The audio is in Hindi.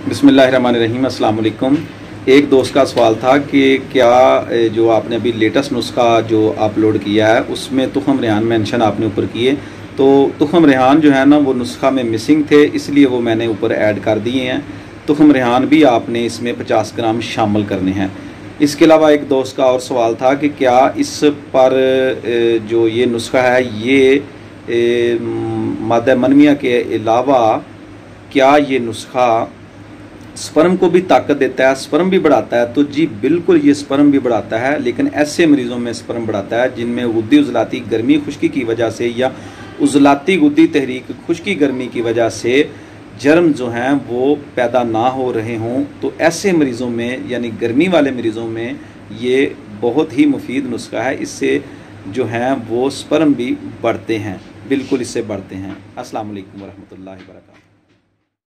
बिस्मिल्लाहिर्रहमानिर्रहीम, अस्सलाम वालेकुम। एक दोस्त का सवाल था कि क्या जो आपने अभी लेटेस्ट नुस्खा जो अपलोड किया है उसमें तुखम रेहान मेंशन आपने ऊपर किए, तो तुखम रेहान जो है ना वो नुस्खा में मिसिंग थे, इसलिए वो मैंने ऊपर ऐड कर दिए हैं। तुखम रेहान भी आपने इसमें 50 ग्राम शामिल करने हैं। इसके अलावा एक दोस्त का और सवाल था कि क्या इस पर जो ये नुस्खा है ये मादा मनविया के अलावा क्या ये नुस्खा स्पर्म को भी ताकत देता है, स्पर्म भी बढ़ाता है? तो जी बिल्कुल, ये स्पर्म भी बढ़ाता है, लेकिन ऐसे मरीज़ों में स्पर्म बढ़ाता है जिनमें गुद्दी उजलाती गर्मी खुश्की की वजह से या उजलाती गुद्दी तहरीक खुश्की गर्मी की वजह से जर्म जो हैं वो पैदा ना हो रहे हों। तो ऐसे मरीज़ों में यानी गर्मी वाले मरीज़ों में ये बहुत ही मुफीद नुस्खा है। इससे जो हैं वो स्पर्म भी बढ़ते हैं, बिल्कुल इससे बढ़ते हैं। अस्सलाम वालेकुम वरहमतुल्लाहि वबरकातुहू।